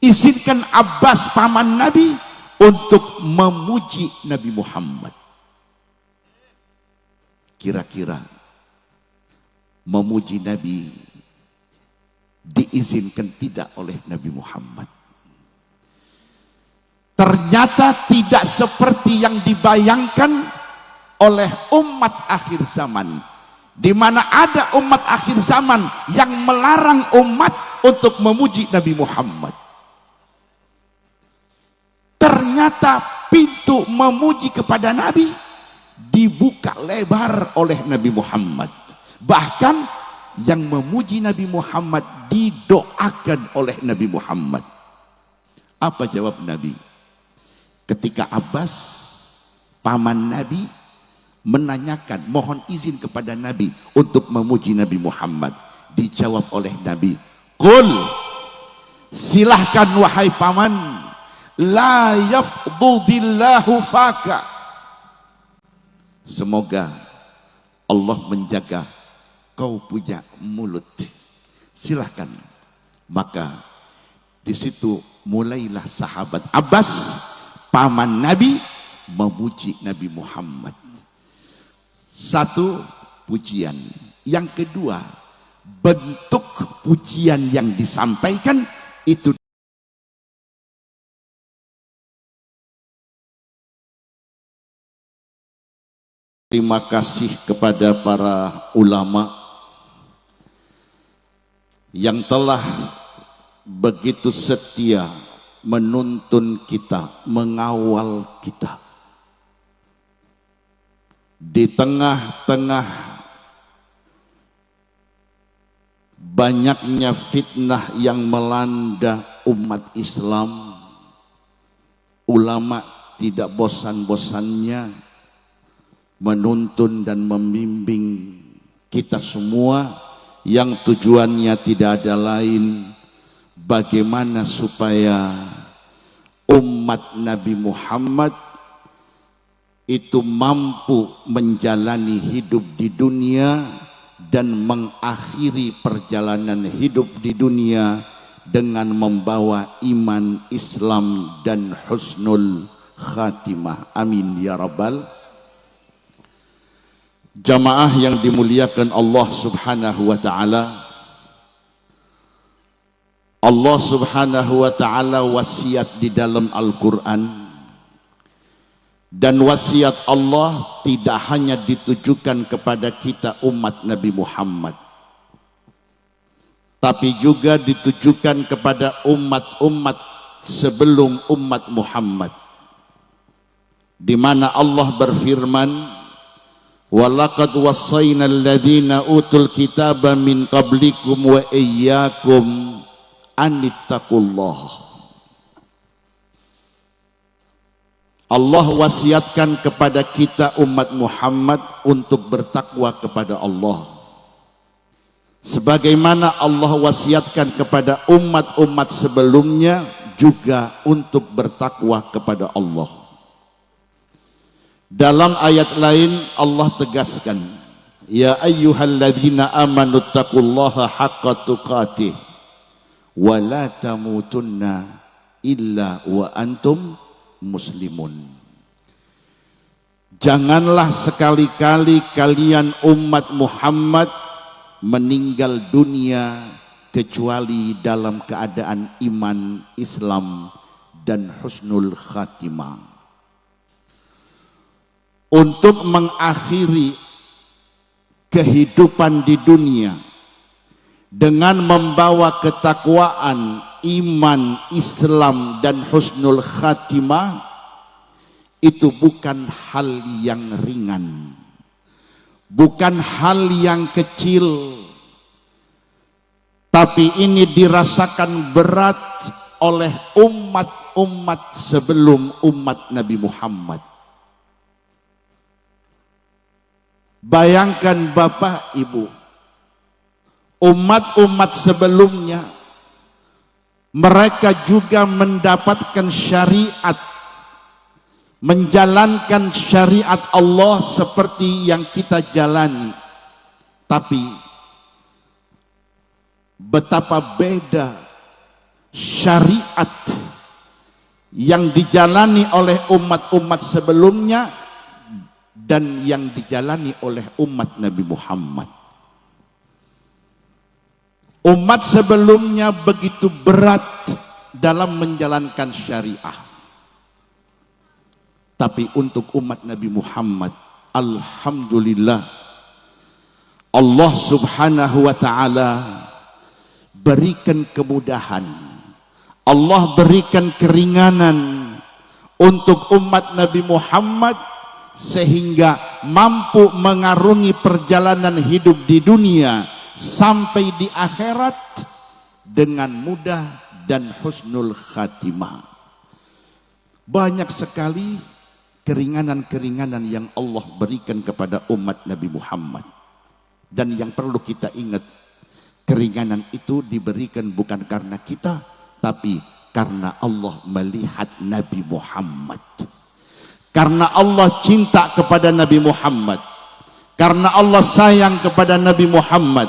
izinkan Abbas paman Nabi untuk memuji Nabi Muhammad. Kira-kira memuji Nabi diizinkan tidak oleh Nabi Muhammad? Ternyata tidak seperti yang dibayangkan oleh umat akhir zaman, di mana ada umat akhir zaman yang melarang umat untuk memuji Nabi Muhammad. Ternyata pintu memuji kepada Nabi dibuka lebar oleh Nabi Muhammad. Bahkan yang memuji Nabi Muhammad didoakan oleh Nabi Muhammad. Apa jawab Nabi ketika Abbas paman Nabi menanyakan, mohon izin kepada Nabi untuk memuji Nabi Muhammad? Dijawab oleh Nabi, qul, silahkan wahai paman, la yafdudillahu faka, semoga Allah menjaga kau punya mulut, silahkan. Maka di situ mulailah sahabat Abbas paman Nabi memuji Nabi Muhammad. Satu, pujian. Yang kedua, bentuk pujian yang disampaikan itu terima kasih kepada para ulama yang telah begitu setia menuntun kita, mengawal kita di tengah-tengah banyaknya fitnah yang melanda umat Islam. Ulama tidak bosan-bosannya menuntun dan membimbing kita semua, yang tujuannya tidak ada lain bagaimana supaya umat Nabi Muhammad itu mampu menjalani hidup di dunia dan mengakhiri perjalanan hidup di dunia dengan membawa iman, Islam dan husnul khatimah. Amin ya rabbal. Jamaah yang dimuliakan Allah subhanahu wa ta'ala, Allah subhanahu wa ta'ala wasiat di dalam Al-Quran, dan wasiat Allah tidak hanya ditujukan kepada kita umat Nabi Muhammad, tapi juga ditujukan kepada umat-umat sebelum umat Muhammad, di mana Allah berfirman, walaqad wassayna alladhina utul kitaba min qablikum wa iyyakum anittaqullah. Allah wasiatkan kepada kita umat Muhammad untuk bertakwa kepada Allah, sebagaimana Allah wasiatkan kepada umat-umat sebelumnya juga untuk bertakwa kepada Allah. Dalam ayat lain Allah tegaskan, ya ayyuhalladzina amanu taqullaha haqqa tuqatih wa la tamutunna illa wa antum muslimun. Janganlah sekali-kali kalian umat Muhammad meninggal dunia kecuali dalam keadaan iman, Islam dan husnul khatimah. Untuk mengakhiri kehidupan di dunia dengan membawa ketakwaan, iman, Islam dan husnul khatimah, itu bukan hal yang ringan, bukan hal yang kecil, tapi ini dirasakan berat oleh umat-umat sebelum umat Nabi Muhammad. Bayangkan Bapak Ibu, umat-umat sebelumnya mereka juga mendapatkan syariat, menjalankan syariat Allah seperti yang kita jalani, tapi betapa beda syariat yang dijalani oleh umat-umat sebelumnya dan yang dijalani oleh umat Nabi Muhammad. Umat sebelumnya begitu berat dalam menjalankan syariah. Tapi untuk umat Nabi Muhammad, alhamdulillah, Allah Subhanahu wa ta'ala berikan kemudahan, Allah berikan keringanan untuk umat Nabi Muhammad sehingga mampu mengarungi perjalanan hidup di dunia sampai di akhirat dengan mudah dan husnul khatimah. Banyak sekali keringanan-keringanan yang Allah berikan kepada umat Nabi Muhammad. Dan yang perlu kita ingat, keringanan itu diberikan bukan karena kita, tapi karena Allah melihat Nabi Muhammad. Karena Allah cinta kepada Nabi Muhammad. Karena Allah sayang kepada Nabi Muhammad.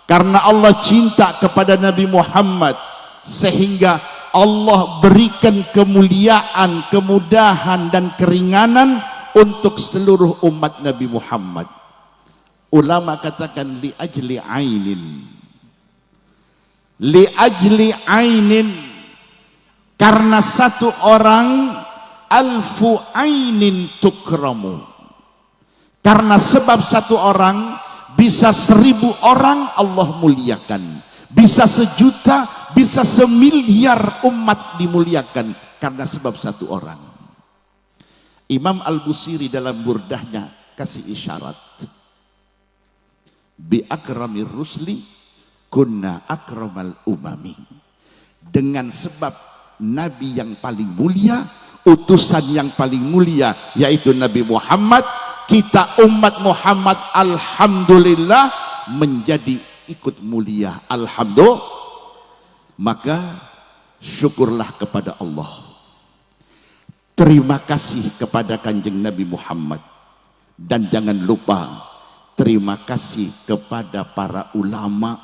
Karena Allah cinta kepada Nabi Muhammad, sehingga Allah berikan kemuliaan, kemudahan dan keringanan untuk seluruh umat Nabi Muhammad. Ulama katakan li ajli ainin. Li ajli ainin, karena satu orang alfu ainin tukramu. Karena sebab satu orang bisa 1000 orang Allah muliakan, bisa 1 juta, bisa 1 miliar umat dimuliakan karena sebab satu orang. Imam Al-Busiri dalam burdahnya kasih isyarat, bi akramir rusli kunna akramal umami. Dengan sebab Nabi yang paling mulia, utusan yang paling mulia, yaitu Nabi Muhammad, kita umat Muhammad alhamdulillah menjadi ikut mulia. Alhamdulillah. Maka syukurlah kepada Allah. Terima kasih kepada Kanjeng Nabi Muhammad. Dan jangan lupa terima kasih kepada para ulama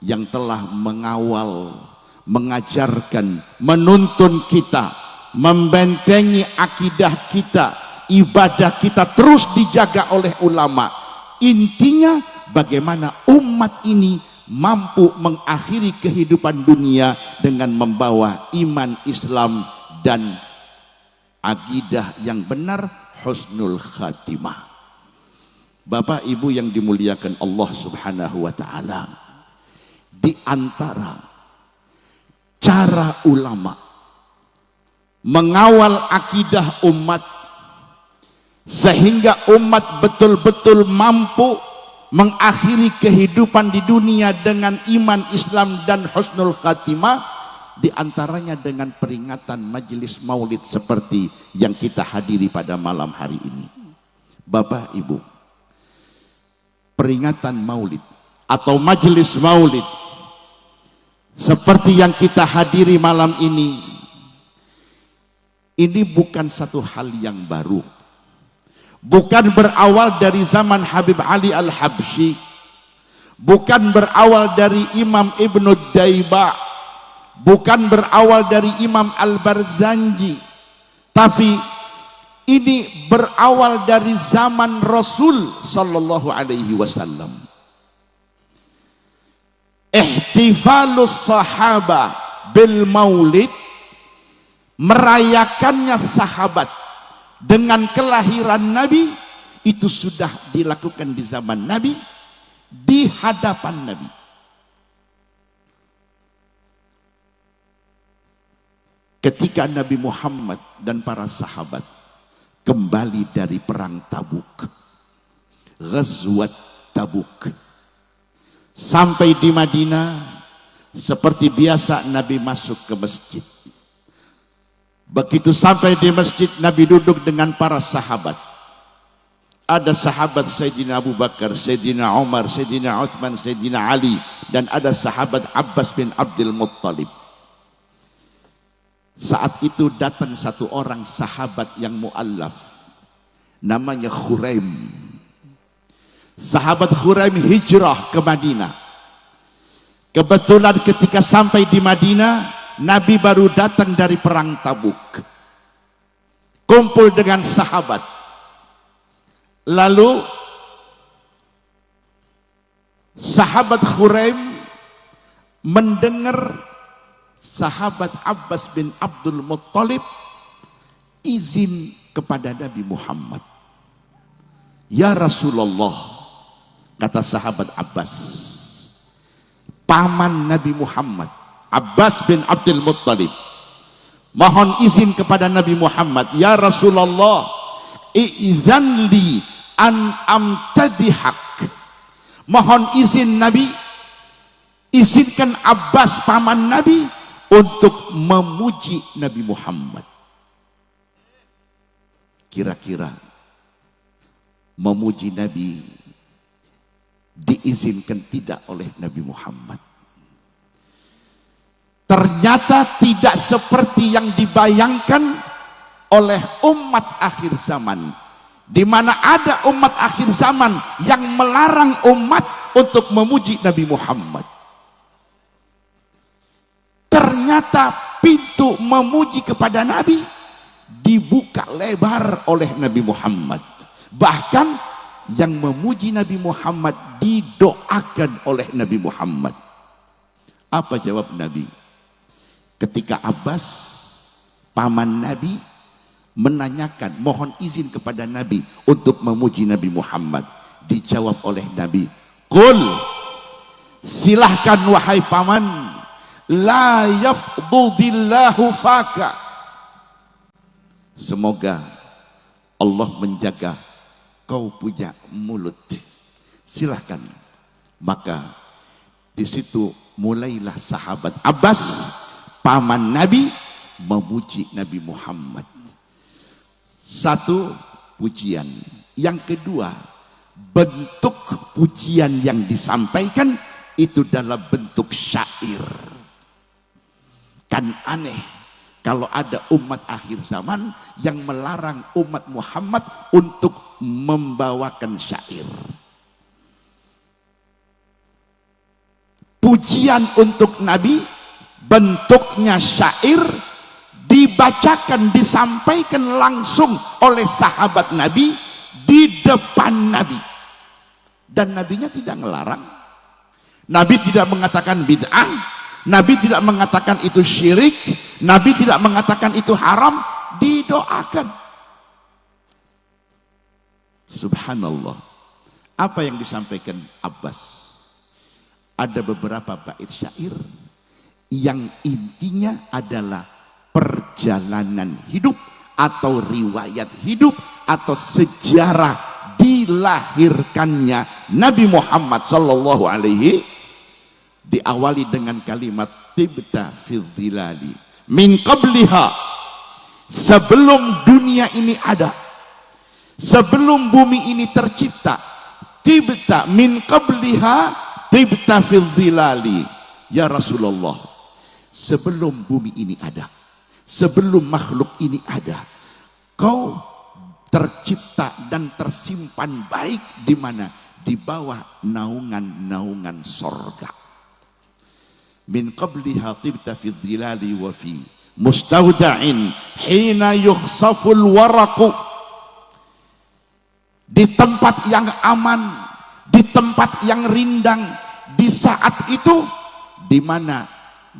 yang telah mengawal, mengajarkan, menuntun kita, membentengi akidah kita, ibadah kita terus dijaga oleh ulama. Intinya bagaimana umat ini mampu mengakhiri kehidupan dunia dengan membawa iman Islam dan akidah yang benar, husnul khatimah. Bapak Ibu yang dimuliakan Allah Subhanahu wa ta'ala, di antara cara ulama mengawal akidah umat sehingga umat betul-betul mampu mengakhiri kehidupan di dunia dengan iman Islam dan husnul khatimah, di antaranya dengan peringatan majelis maulid seperti yang kita hadiri pada malam hari ini. Bapak Ibu, peringatan maulid atau majelis maulid seperti yang kita hadiri malam ini bukan satu hal yang baru. Bukan berawal dari zaman Habib Ali Al-Habsyi, bukan berawal dari Imam Ibnu Daibah, bukan berawal dari Imam Al-Barzanji, tapi ini berawal dari zaman Rasul sallallahu alaihi wasallam. Ihtifalus sahabah bil maulid, merayakannya sahabat dengan kelahiran Nabi, itu sudah dilakukan di zaman Nabi, di hadapan Nabi. Ketika Nabi Muhammad dan para sahabat kembali dari perang Tabuk, Ghazwat Tabuk, sampai di Madinah, seperti biasa Nabi masuk ke masjid. Begitu sampai di masjid, Nabi duduk dengan para sahabat. Ada sahabat Sayyidina Abu Bakar, Sayyidina Umar, Sayyidina Uthman, Sayyidina Ali, dan ada sahabat Abbas bin Abdul Muttalib. Saat itu datang satu orang sahabat yang mu'allaf, namanya Khuraim. Sahabat Khuraim hijrah ke Madinah. Kebetulan ketika sampai di Madinah, Nabi baru datang dari perang Tabuk, kumpul dengan sahabat. Lalu sahabat Khuraim mendengar sahabat Abbas bin Abdul Muttalib izin kepada Nabi Muhammad. Ya Rasulullah, kata sahabat Abbas, paman Nabi Muhammad, Abbas bin Abdul Muttalib, mohon izin kepada Nabi Muhammad. Ya Rasulullah, i'dzan li an amtadihak. Mohon izin Nabi, izinkan Abbas paman Nabi untuk memuji Nabi Muhammad. Kira-kira memuji Nabi diizinkan tidak oleh Nabi Muhammad? Ternyata tidak seperti yang dibayangkan oleh umat akhir zaman, di mana ada umat akhir zaman yang melarang umat untuk memuji Nabi Muhammad. Ternyata pintu memuji kepada Nabi dibuka lebar oleh Nabi Muhammad. Bahkan yang memuji Nabi Muhammad didoakan oleh Nabi Muhammad. Apa jawab Nabi ketika Abbas paman Nabi menanyakan, mohon izin kepada Nabi untuk memuji Nabi Muhammad? Dijawab oleh Nabi, qul, silahkan wahai paman, la yafdudillahu faka, semoga Allah menjaga kau punya mulut, silahkan. Maka di situ mulailah sahabat Abbas paman Nabi memuji Nabi Muhammad. Satu, pujian. Yang kedua, bentuk pujian yang disampaikan itu dalam bentuk syair. Kan aneh kalau ada umat akhir zaman yang melarang umat Muhammad untuk membawakan syair. Pujian untuk Nabi bentuknya syair, dibacakan, disampaikan langsung oleh sahabat Nabi di depan Nabi, dan Nabinya tidak melarang. Nabi tidak mengatakan bid'ah, Nabi tidak mengatakan itu syirik, Nabi tidak mengatakan itu haram, didoakan. Subhanallah. Apa yang disampaikan Abbas? Ada beberapa bait syair yang intinya adalah perjalanan hidup atau riwayat hidup atau sejarah dilahirkannya Nabi Muhammad sallallahu alaihi, diawali dengan kalimat tibta fil dhilali min qabliha, sebelum dunia ini ada, sebelum bumi ini tercipta, tibta min qabliha tibta fil dhilali. Ya Rasulullah, sebelum bumi ini ada, sebelum makhluk ini ada, kau tercipta dan tersimpan baik di mana? Di bawah naungan-naungan sorga. Min qabliha tibta fi dhilali wa fi mustawda'in hina yukhsaful waraqu, di tempat yang aman, di tempat yang rindang, di saat itu di mana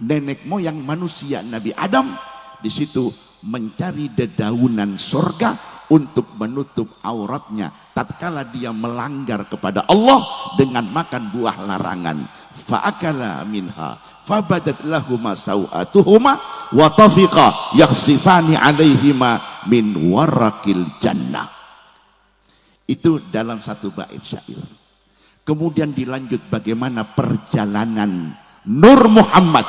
nenek moyang manusia Nabi Adam di situ mencari dedaunan surga untuk menutup auratnya tatkala dia melanggar kepada Allah dengan makan buah larangan. Fa'akala minha fabadat lahuma sawatuhuma wa tafiqa yakhsifani alaihima min warakil jannah. Itu dalam satu bait syair. Kemudian dilanjut bagaimana perjalanan Nur Muhammad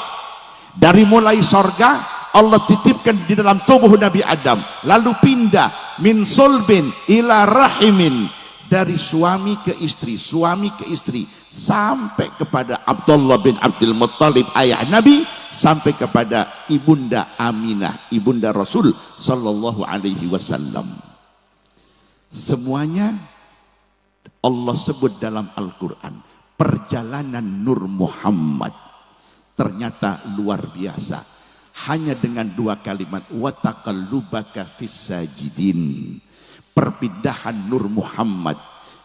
dari mulai sorga Allah titipkan di dalam tubuh Nabi Adam, lalu pindah min sulbin ila rahimin, dari suami ke istri, suami ke istri, sampai kepada Abdullah bin Abdul Muttalib ayah Nabi, sampai kepada ibunda Aminah, ibunda Rasul sallallahu alaihi wasallam. Semuanya Allah sebut dalam Al-Quran. Perjalanan Nur Muhammad ternyata luar biasa. hanya dengan dua kalimat wa taqallubaka fis sajidin. Perpindahan Nur Muhammad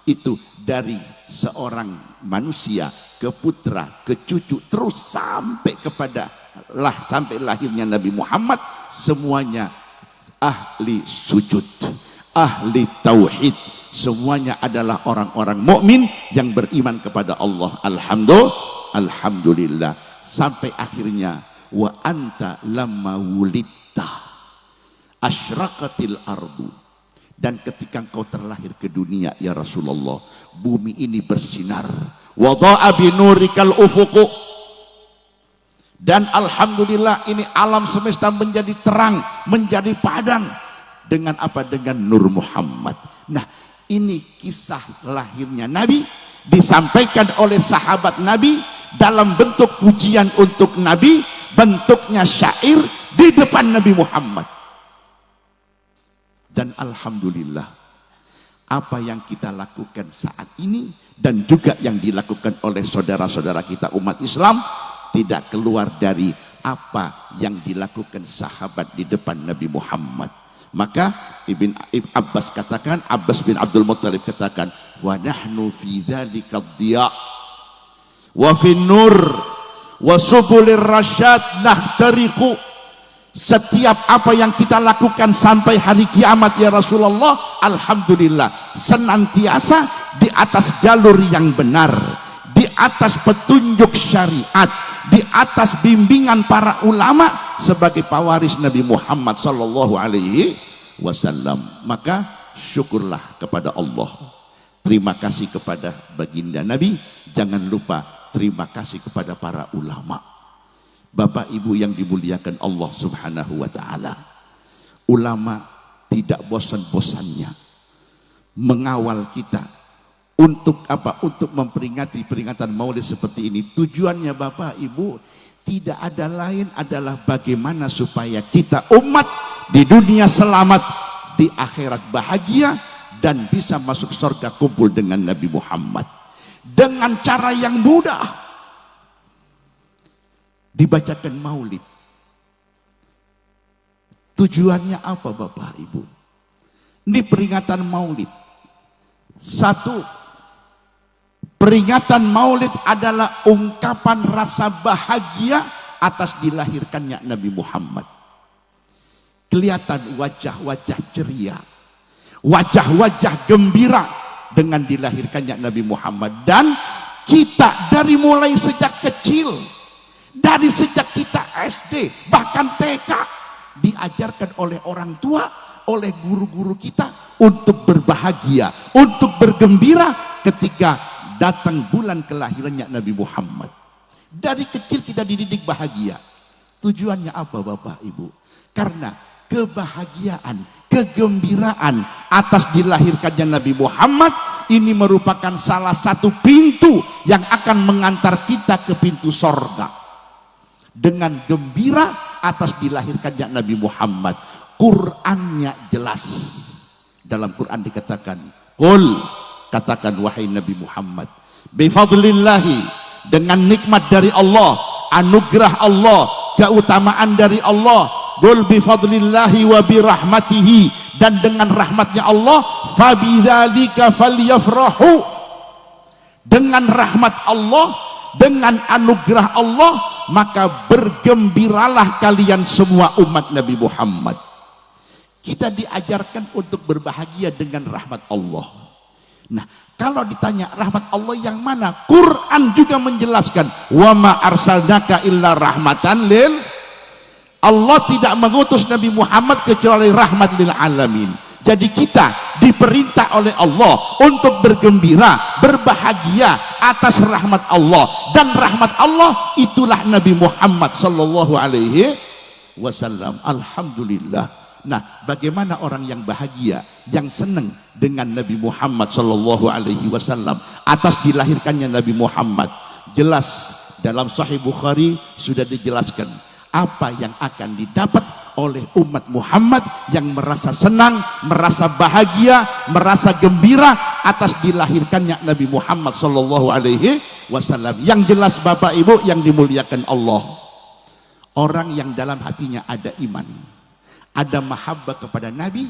itu dari seorang manusia ke putra, ke cucu, terus sampai kepada sampai lahirnya Nabi Muhammad, semuanya ahli sujud, ahli tauhid, semuanya adalah orang-orang mukmin yang beriman kepada Allah. Alhamdulillah, sampai akhirnya wa anta lamma wulitta asyraqatil ardu, dan ketika engkau terlahir ke dunia ya Rasulullah, bumi ini bersinar, wada'a binurikal ufuqu, dan alhamdulillah ini alam semesta menjadi terang, menjadi padang dengan apa? Dengan Nur Muhammad. Nah, ini kisah lahirnya Nabi disampaikan oleh sahabat Nabi dalam bentuk pujian untuk Nabi, bentuknya syair di depan Nabi Muhammad. Dan alhamdulillah, apa yang kita lakukan saat ini dan juga yang dilakukan oleh saudara-saudara kita umat Islam tidak keluar dari apa yang dilakukan sahabat di depan Nabi Muhammad. Maka Ibn Abbas katakan, Abbas bin Abdul Muttalib katakan, wa nahnu fi dzalika dhiya wa fi nur wa subulir rasyad nahtariqu. Setiap apa yang kita lakukan sampai hari kiamat ya Rasulullah, alhamdulillah senantiasa di atas jalur yang benar, di atas petunjuk syariat, di atas bimbingan para ulama sebagai pewaris Nabi Muhammad sallallahu alaihi wasallam. Maka syukurlah kepada Allah, terima kasih kepada baginda Nabi, jangan lupa terima kasih kepada para ulama. Bapak Ibu yang dimuliakan Allah Subhanahu wa taala, ulama tidak bosan-bosannya mengawal kita untuk apa? Untuk memperingati peringatan Maulid seperti ini. Tujuannya Bapak Ibu tidak ada lain adalah bagaimana supaya kita umat di dunia selamat, di akhirat bahagia, dan bisa masuk surga kumpul dengan Nabi Muhammad dengan cara yang mudah. Dibacakan maulid. Tujuannya apa Bapak Ibu? Ini peringatan maulid. Satu, peringatan maulid adalah ungkapan rasa bahagia atas dilahirkannya Nabi Muhammad. Kelihatan wajah-wajah ceria, wajah-wajah gembira dengan dilahirkannya Nabi Muhammad. Dan kita dari mulai sejak kecil, dari sejak kita SD bahkan TK, diajarkan oleh orang tua, oleh guru-guru kita untuk berbahagia, untuk bergembira ketika datang bulan kelahirannya Nabi Muhammad. Dari kecil kita dididik bahagia. Tujuannya apa Bapak Ibu? Karena kebahagiaan, kegembiraan atas dilahirkannya Nabi Muhammad ini merupakan salah satu pintu yang akan mengantar kita ke pintu sorga. Dengan gembira atas dilahirkannya Nabi Muhammad, Qur'annya jelas. Dalam Quran dikatakan, qul, katakan wahai Nabi Muhammad, bifadlillahi, dengan nikmat dari Allah, anugerah Allah, keutamaan dari Allah, qul bifadlillahi wa birahmatihi, dan dengan rahmatnya Allah, fabidzalika falyafrahu, dengan rahmat Allah, dengan anugerah Allah, maka bergembiralah kalian semua umat Nabi Muhammad. Kita diajarkan untuk berbahagia dengan rahmat Allah. Nah, kalau ditanya rahmat Allah yang mana? Quran juga menjelaskan, wa ma arsalnaka illa rahmatan lil. Allah tidak mengutus Nabi Muhammad kecuali rahmat lil alamin. Jadi kita diperintah oleh Allah untuk bergembira, berbahagia atas rahmat Allah, dan rahmat Allah itulah Nabi Muhammad sallallahu alaihi wasallam. Alhamdulillah. Nah, bagaimana orang yang bahagia, yang senang dengan Nabi Muhammad sallallahu alaihi wasallam atas dilahirkannya Nabi Muhammad? Jelas dalam Sahih Bukhari sudah dijelaskan apa yang akan didapat oleh umat Muhammad yang merasa senang, merasa bahagia, merasa gembira atas dilahirkannya Nabi Muhammad sallallahu alaihi wasallam. Yang jelas Bapak Ibu yang dimuliakan Allah, Orang yang dalam hatinya ada iman, ada mahabbah kepada Nabi,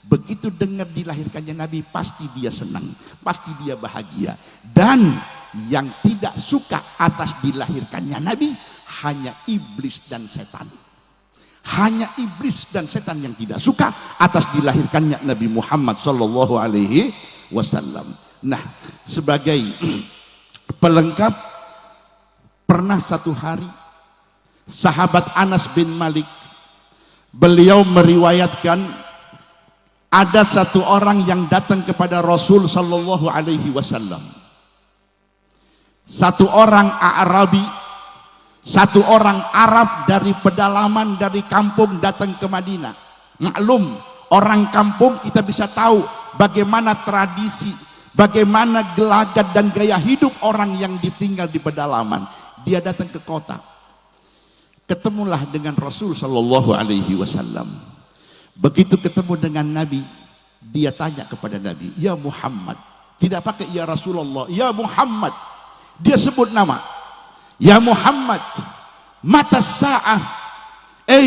begitu dengar dilahirkannya Nabi, pasti dia senang, pasti dia bahagia. Dan yang tidak suka atas dilahirkannya Nabi hanya iblis dan setan. Hanya iblis dan setan yang tidak suka atas dilahirkannya Nabi Muhammad sallallahu alaihi wasallam. Nah, sebagai pelengkap, pernah satu hari sahabat Anas bin Malik, beliau meriwayatkan ada satu orang yang datang kepada Rasul sallallahu alaihi wasallam. Satu orang Arabi, satu orang Arab dari pedalaman, dari kampung datang ke Madinah. Maklum, orang kampung kita bisa tahu bagaimana tradisi, bagaimana gelagat dan gaya hidup orang yang ditinggal di pedalaman. Dia datang ke kota. Ketemulah dengan Rasul sallallahu alaihi wasallam. Begitu ketemu dengan Nabi, dia tanya kepada Nabi, "Ya Muhammad." Tidak pakai ya Rasulullah, "Ya Muhammad." Dia sebut nama. "Ya Muhammad, mata sa'ah."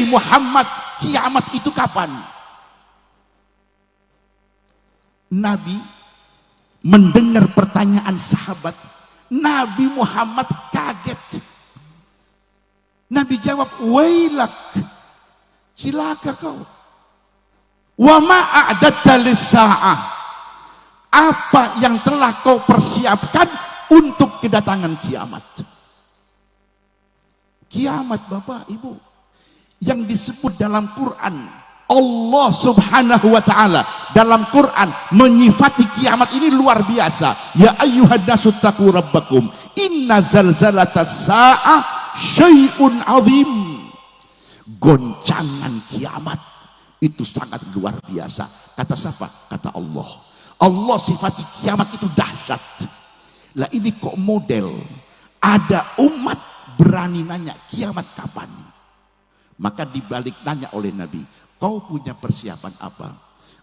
Muhammad, kiamat itu kapan? Nabi mendengar pertanyaan sahabat, Nabi Muhammad kaget. Nabi jawab, "Wailak, cilaka kau. Wa ma a'datta lis-sa'ah." Apa yang telah kau persiapkan untuk kedatangan kiamat? Kiamat Bapak Ibu yang disebut dalam Quran, Allah subhanahu wa ta'ala dalam Quran menyifati kiamat ini luar biasa. "Ya ayyuhan nasu taqu rabbakum inna zalzalatas sa'ah syai'un azim." Goncangan kiamat itu sangat luar biasa. Kata siapa? Kata Allah. Allah sifati kiamat itu dahsyat. Lah ini kok model ada umat berani nanya kiamat kapan? Maka dibalik nanya oleh Nabi, "Kau punya persiapan apa?"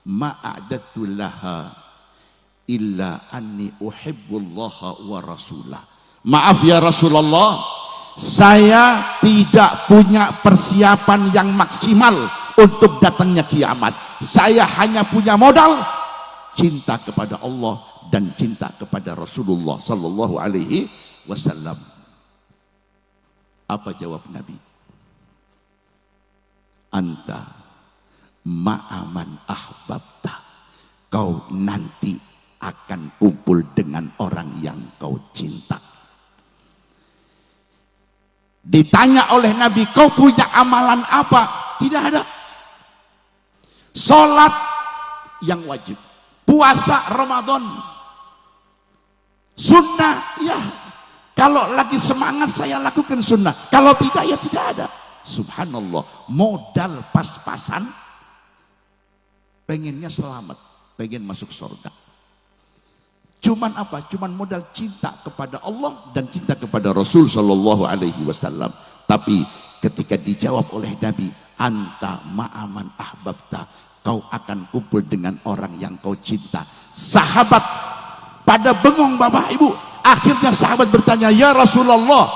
"Ma'adatu laha illa anni uhibbullaha wa rasulah." Maaf ya Rasulullah, saya tidak punya persiapan yang maksimal untuk datangnya kiamat. Saya hanya punya modal cinta kepada Allah dan cinta kepada Rasulullah sallallahu alaihi wasallam. Apa jawab Nabi? "Anta ma'aman ahbabta." Kau nanti akan kumpul dengan orang yang kau cinta. Ditanya oleh Nabi, "Kau punya amalan apa?" Tidak ada. Salat yang wajib, puasa Ramadan, sunnah, ya kalau lagi semangat saya lakukan sunnah, kalau tidak ya tidak ada. Subhanallah, modal pas-pasan, pengennya selamat, pengen masuk surga. Cuman apa? Cuman modal cinta kepada Allah dan cinta kepada Rasul sallallahu alaihi wasallam. Tapi ketika dijawab oleh Nabi, "Anta ma'aman ahbabta," kau akan kumpul dengan orang yang kau cinta. Sahabat pada bengong Bapak Ibu. Akhirnya sahabat bertanya, "Ya Rasulullah,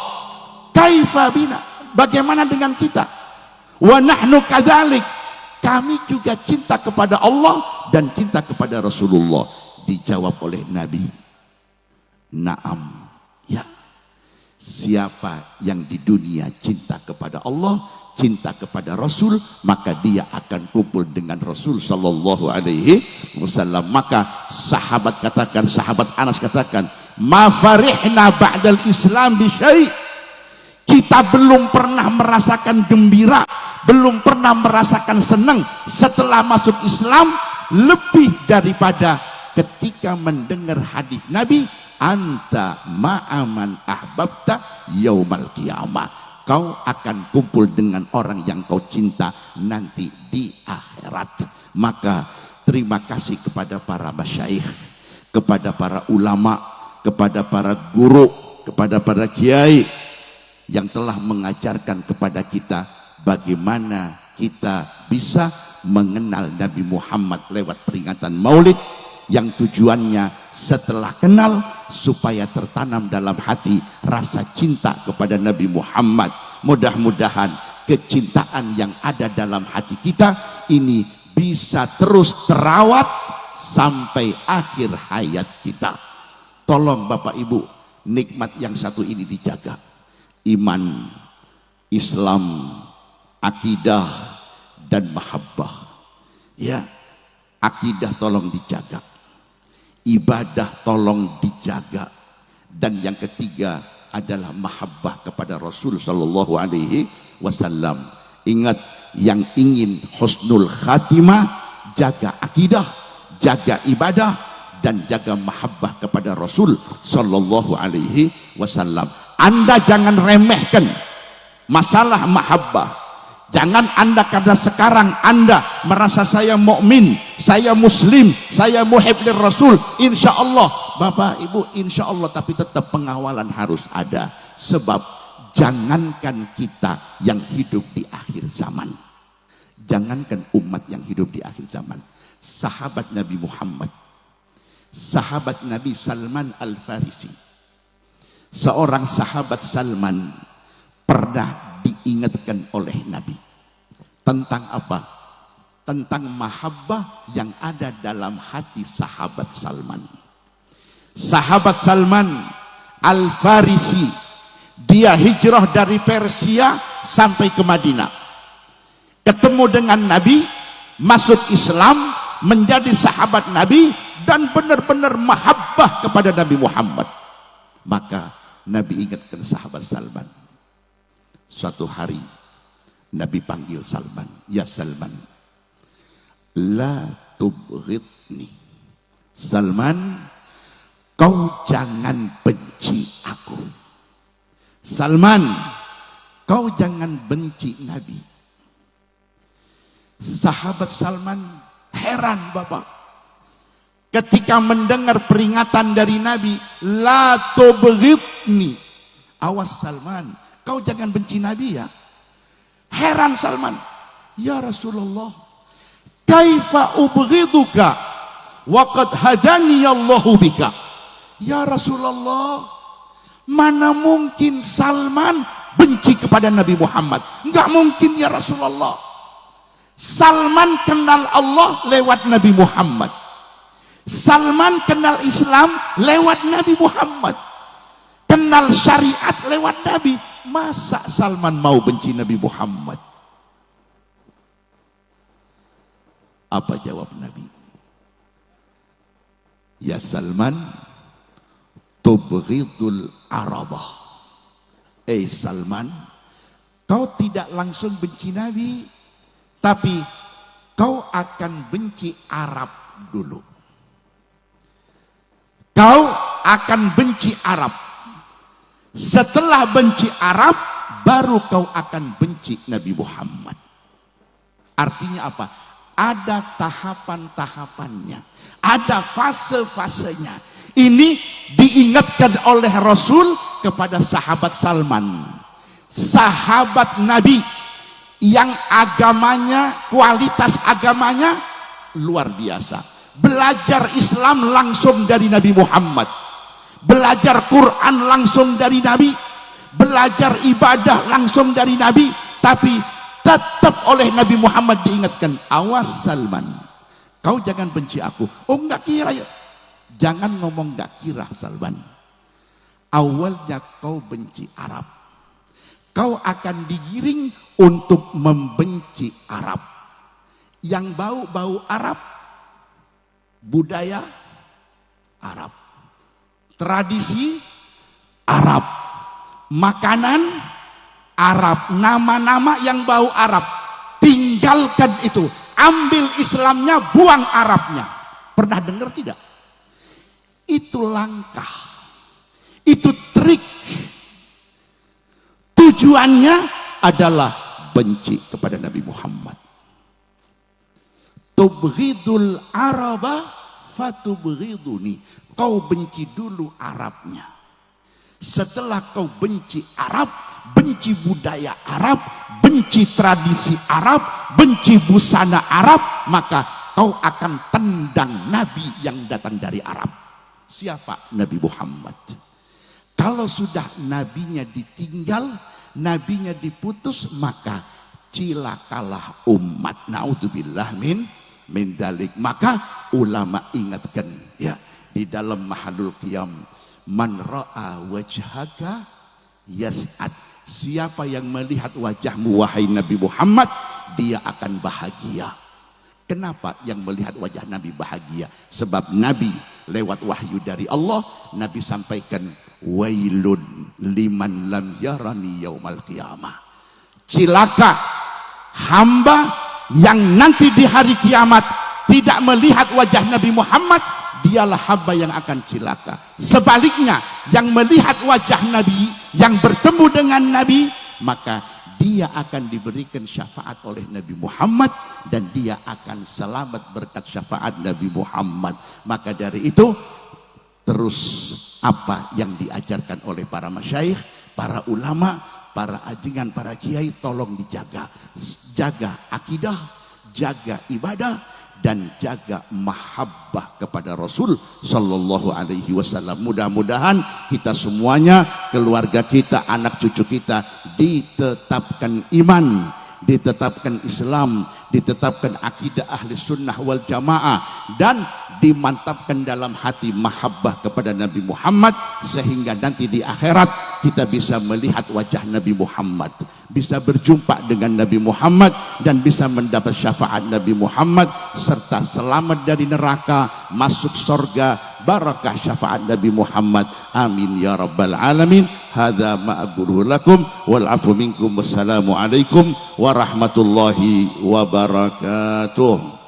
kaifa bina?" Bagaimana dengan kita? "Wa nahnu kadzalik." Kami juga cinta kepada Allah dan cinta kepada Rasulullah. Dijawab oleh Nabi, "Naam, ya. Siapa yang di dunia cinta kepada Allah, cinta kepada Rasul, maka dia akan kumpul dengan Rasul sallallahu alaihi wasallam." Maka sahabat katakan, sahabat Anas katakan, "Ma farihna ba'dal Islam bi syai'." Kita belum pernah merasakan gembira, belum pernah merasakan senang setelah masuk Islam lebih daripada ketika mendengar hadis Nabi, "Anta ma'aman ahbabta yaumal qiyamah." Kau akan kumpul dengan orang yang kau cinta nanti di akhirat. Maka terima kasih kepada para masyayikh, kepada para ulama, kepada para guru, kepada para kiai yang telah mengajarkan kepada kita bagaimana kita bisa mengenal Nabi Muhammad lewat peringatan Maulid, yang tujuannya setelah kenal supaya tertanam dalam hati rasa cinta kepada Nabi Muhammad. Mudah-mudahan kecintaan yang ada dalam hati kita ini bisa terus terawat sampai akhir hayat kita. Tolong Bapak Ibu, nikmat yang satu ini dijaga. Iman, Islam, akidah, dan mahabbah. Ya, akidah tolong dijaga, ibadah tolong dijaga, dan yang ketiga adalah mahabbah kepada Rasul Sallallahu Alaihi Wasallam. Ingat, yang ingin husnul khatimah, jaga akidah, jaga ibadah, dan jaga mahabbah kepada Rasul Sallallahu Alaihi Wasallam. Anda jangan remehkan masalah mahabbah. Jangan Anda karena sekarang Anda merasa saya mukmin, saya muslim, saya muhib lir Rasul, insya Allah Bapak Ibu, insya Allah, tapi tetap pengawalan harus ada. Sebab jangankan kita yang hidup di akhir zaman, jangankan umat yang hidup di akhir zaman, sahabat Nabi Muhammad, sahabat Nabi Salman Al-Farisi, seorang sahabat Salman pernah diingatkan oleh Nabi tentang apa? Tentang mahabbah yang ada dalam hati sahabat Salman. Sahabat Salman Al-Farisi, dia hijrah dari Persia sampai ke Madinah, ketemu dengan Nabi, masuk Islam, menjadi sahabat Nabi, dan benar-benar mahabbah kepada Nabi Muhammad. Maka Nabi ingatkan sahabat Salman. Suatu hari Nabi panggil Salman, ya Salman, la tubghidni. Salman, kau jangan benci aku. Salman, kau jangan benci Nabi. Sahabat Salman heran Bapak, ketika mendengar peringatan dari Nabi, la tubghidni. Awas Salman, kau jangan benci Nabi ya. Heran Salman, ya Rasulullah, kaifa ubghiduka wa qad hadani Allahu bika. Ya Rasulullah, mana mungkin Salman benci kepada Nabi Muhammad? Enggak mungkin ya Rasulullah. Salman kenal Allah lewat Nabi Muhammad. Salman kenal Islam lewat Nabi Muhammad. Kenal syariat lewat Nabi. Masa Salman mau benci Nabi Muhammad? Apa jawab Nabi? Ya Salman, tubghidul arabah. Salman, kau tidak langsung benci Nabi, tapi kau akan benci Arab dulu. Kau akan benci Arab. Setelah benci Arab, baru kau akan benci Nabi Muhammad. Artinya apa? Ada tahapan-tahapannya, ada fase-fasenya. Ini diingatkan oleh Rasul kepada sahabat Salman, sahabat Nabi yang agamanya, kualitas agamanya luar biasa. Belajar Islam langsung dari Nabi Muhammad, belajar Quran langsung dari Nabi, belajar ibadah langsung dari Nabi, tapi tetap oleh Nabi Muhammad diingatkan, awas Salman, kau jangan benci aku. Oh enggak kira ya, jangan ngomong enggak kira Salman. Awalnya kau benci Arab, kau akan digiring untuk membenci Arab. Yang bau-bau Arab, budaya Arab, tradisi Arab, makanan Arab, nama-nama yang bau Arab. Tinggalkan itu, ambil Islamnya, buang Arabnya. Pernah dengar tidak? Itu langkah, itu trik. Tujuannya adalah benci kepada Nabi Muhammad. Tubghidul araba fatubghiduni. Kau benci dulu Arabnya. Setelah kau benci Arab, benci budaya Arab, benci tradisi Arab, benci busana Arab, maka kau akan tendang Nabi yang datang dari Arab. Siapa? Nabi Muhammad. Kalau sudah nabinya ditinggal, nabinya diputus, maka cilakalah umat. Naudzubillah min dalik. Maka ulama ingatkan ya di dalam mahalul qiyam, man ra'a wajhaka yas'ad, siapa yang melihat wajahmu wahai Nabi Muhammad, dia akan bahagia. Kenapa yang melihat wajah Nabi bahagia? Sebab Nabi lewat wahyu dari Allah, Nabi sampaikan wailun liman lam yarani yaumal qiyamah, cilaka hamba yang nanti di hari kiamat tidak melihat wajah Nabi Muhammad, dialah hamba yang akan cilaka. Sebaliknya, yang melihat wajah Nabi, yang bertemu dengan Nabi, maka dia akan diberikan syafaat oleh Nabi Muhammad, dan dia akan selamat berkat syafaat Nabi Muhammad. Maka dari itu, terus apa yang diajarkan oleh para masyayikh, para ulama, para ajengan, para kiai, tolong dijaga. Jaga akidah, jaga ibadah, dan jaga mahabbah kepada Rasul sallallahu alaihi wasallam. Mudah-mudahan kita semuanya, keluarga kita, anak cucu kita ditetapkan iman, ditetapkan Islam, ditetapkan akidah ahli sunnah wal jamaah, dan dimantapkan dalam hati mahabbah kepada Nabi Muhammad, sehingga nanti di akhirat kita bisa melihat wajah Nabi Muhammad, bisa berjumpa dengan Nabi Muhammad, dan bisa mendapat syafaat Nabi Muhammad, serta selamat dari neraka, masuk surga barakah syafaat Nabi Muhammad. Amin ya rabbal alamin. Hadza ma aqulu lakum wal afu minkum. Wassalamu alaikum warahmatullahi wabarakatuh.